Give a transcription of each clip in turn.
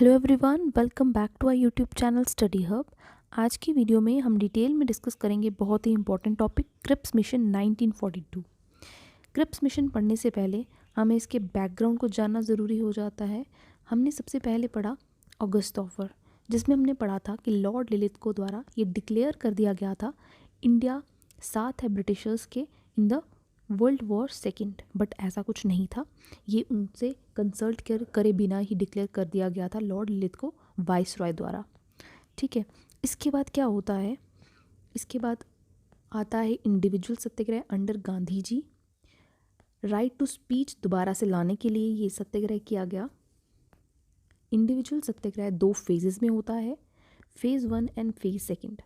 Hello everyone, welcome back to our YouTube channel study hub. आज की video में हम डिटेल में डिस्कस करेंगे बहुत ही important topic Cripps Mission 1942। Cripps Mission पढ़ने से पहले हमें इसके बैकग्राउंड को जानना ज़रूरी हो जाता है। हमने सबसे पहले पढ़ा अगस्त ऑफर, जिसमें हमने पढ़ा था कि लॉर्ड लिलिथगो द्वारा ये डिक्लेयर कर दिया गया था इंडिया साथ है ब्रिटिशर्स के in the world war second, but ऐसा कुछ नहीं था। ये उनसे कंसल्ट करे बिना ही डिक्लेयर कर दिया गया था लॉर्ड लिलिथगो वाइस रॉय द्वारा। ठीक है, इसके बाद क्या होता है, इसके बाद आता है individual satyagraha under Gandhi ji. Right to speech दोबारा से लाने के लिए ये सत्याग्रह किया गया। इंडिविजुअल सत्याग्रह 2 फेजेस में होता है, phase 1 and phase second.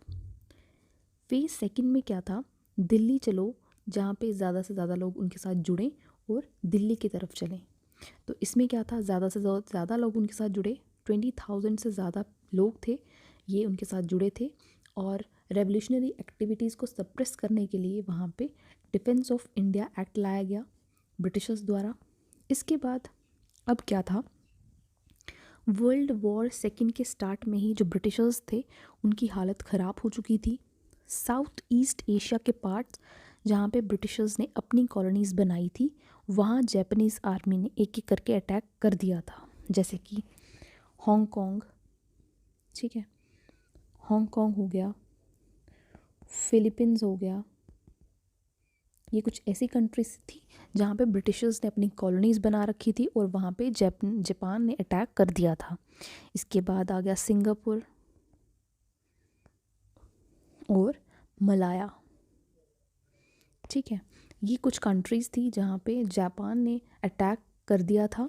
Phase second में क्या था, दिल्ली चलो, जहाँ पे ज़्यादा से ज़्यादा लोग उनके साथ जुड़ें और दिल्ली की तरफ चलें। तो इसमें क्या था, ज़्यादा से ज़्यादा लोग उनके साथ जुड़े, 20,000 से ज़्यादा लोग थे ये उनके साथ जुड़े थे। और रेवोल्यूशनरी एक्टिविटीज़ को सप्रेस करने के लिए वहाँ पे डिफेंस ऑफ इंडिया एक्ट लाया गया ब्रिटिशर्स द्वारा। इसके बाद अब क्या था, वर्ल्ड वॉर सेकेंड के स्टार्ट में ही जो ब्रिटिशर्स थे उनकी हालत ख़राब हो चुकी थी। साउथ ईस्ट एशिया के पार्ट्स जहाँ पे ब्रिटिशर्स ने अपनी कॉलोनीज़ बनाई थी, वहाँ जापानीज़ आर्मी ने एक एक करके अटैक कर दिया था, जैसे कि हांगकांग, ठीक है, हांगकांग हो गया, फिलीपींस हो गया। ये कुछ ऐसी कंट्रीज थी जहाँ पे ब्रिटिशर्स ने अपनी कॉलोनीज़ बना रखी थी और वहाँ पे जापान ने अटैक कर दिया था। इसके बाद आ गया सिंगापुर और मलाया। ठीक है, ये कुछ कंट्रीज़ थी जहाँ पे जापान ने अटैक कर दिया था।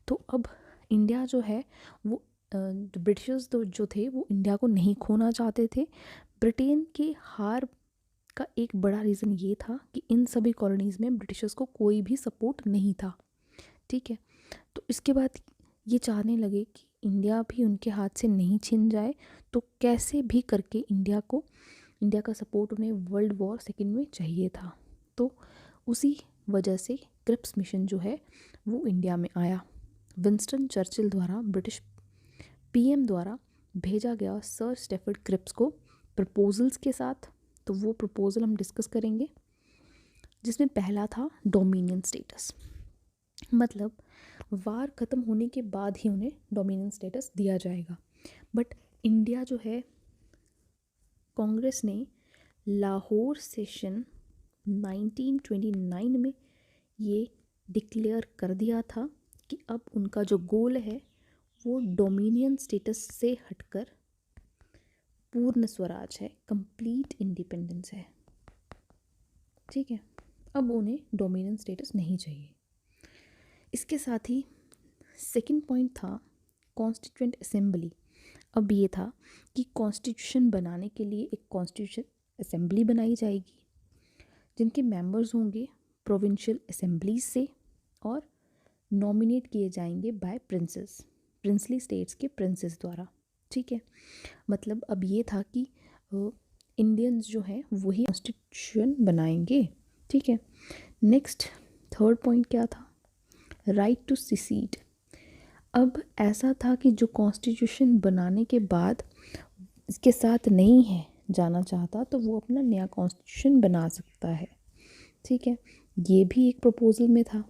तो अब इंडिया जो है वो ब्रिटिशर्स जो थे वो इंडिया को नहीं खोना चाहते थे। ब्रिटेन के हार का एक बड़ा रीज़न ये था कि इन सभी कॉलोनीज़ में ब्रिटिशर्स को कोई भी सपोर्ट नहीं था। ठीक है, तो इसके बाद ये चाहने लगे कि इंडिया भी उनके हाथ से नहीं छिन जाए, तो कैसे भी करके इंडिया का सपोर्ट उन्हें वर्ल्ड वॉर सेकेंड में चाहिए था। तो उसी वजह से क्रिप्स मिशन जो है वो इंडिया में आया। विंस्टन चर्चिल द्वारा ब्रिटिश पीएम द्वारा भेजा गया सर स्टैफर्ड क्रिप्स को प्रपोजल्स के साथ। तो वो प्रपोजल हम डिस्कस करेंगे, जिसमें पहला था डोमिनियन स्टेटस, मतलब वार ख़त्म होने के बाद ही उन्हें डोमिनियन स्टेटस दिया जाएगा। बट इंडिया जो है, कांग्रेस ने लाहौर सेशन 1929 में ये डिक्लेयर कर दिया था कि अब उनका जो गोल है वो डोमिनियन स्टेटस से हटकर पूर्ण स्वराज है, कंप्लीट इंडिपेंडेंस है। ठीक है, अब उन्हें डोमिनियन स्टेटस नहीं चाहिए। इसके साथ ही सेकंड पॉइंट था कॉन्स्टिट्यूएंट असेंबली। अब ये था कि कॉन्स्टिट्यूशन बनाने के लिए एक कॉन्स्टिट्यूशन असेंबली बनाई जाएगी, जिनके मेंबर्स होंगे प्रोविंशियल असेंबलीज से और नॉमिनेट किए जाएंगे बाय प्रिंसेस, प्रिंसली स्टेट्स के प्रिंसेस द्वारा। ठीक है, मतलब अब ये था कि इंडियंस जो हैं वही कॉन्स्टिट्यूशन बनाएंगे। ठीक है, नेक्स्ट थर्ड पॉइंट क्या था, राइट टू सिसीड। अब ऐसा था कि जो कॉन्स्टिट्यूशन बनाने के बाद इसके साथ नहीं है जाना चाहता तो वो अपना नया कॉन्स्टिट्यूशन बना सकता है। ठीक है, ये भी एक प्रपोजल में था।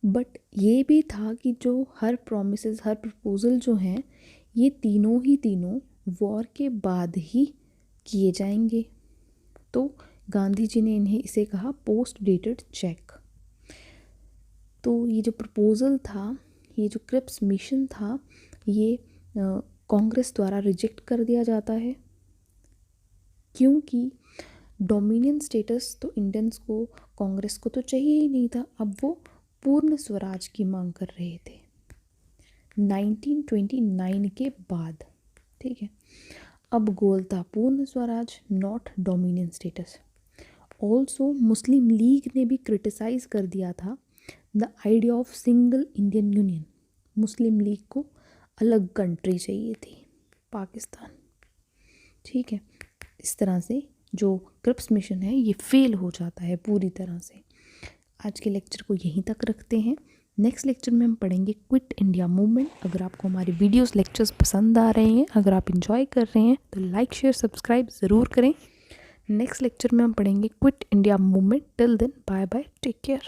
बट ये भी था कि जो हर प्रॉमिसेस, हर प्रपोजल जो हैं ये तीनों वॉर के बाद ही किए जाएंगे। तो गांधी जी ने इन्हें इसे कहा पोस्ट डेटेड चेक। तो ये जो प्रपोजल था, ये जो क्रिप्स मिशन था, ये कांग्रेस द्वारा रिजेक्ट कर दिया जाता है, क्योंकि डोमिनियन स्टेटस तो इंडियंस को, कांग्रेस को तो चाहिए ही नहीं था। अब वो पूर्ण स्वराज की मांग कर रहे थे 1929 के बाद। ठीक है, अब गोल था पूर्ण Swaraj, not dominion status. Also Muslim league ने भी क्रिटिसाइज़ कर दिया था the idea of single Indian union. Muslim league को अलग कंट्री चाहिए थी, पाकिस्तान। ठीक है, इस तरह से जो क्रिप्स मिशन है ये फेल हो जाता है पूरी तरह से। आज के लेक्चर को यहीं तक रखते हैं। नेक्स्ट लेक्चर में हम पढ़ेंगे क्विट इंडिया मूवमेंट। अगर आपको हमारे वीडियोस लेक्चर्स पसंद आ रहे हैं, अगर आप इंजॉय कर रहे हैं तो लाइक शेयर सब्सक्राइब ज़रूर करें। नेक्स्ट लेक्चर में हम पढ़ेंगे quit India movement. Till then bye bye, take care.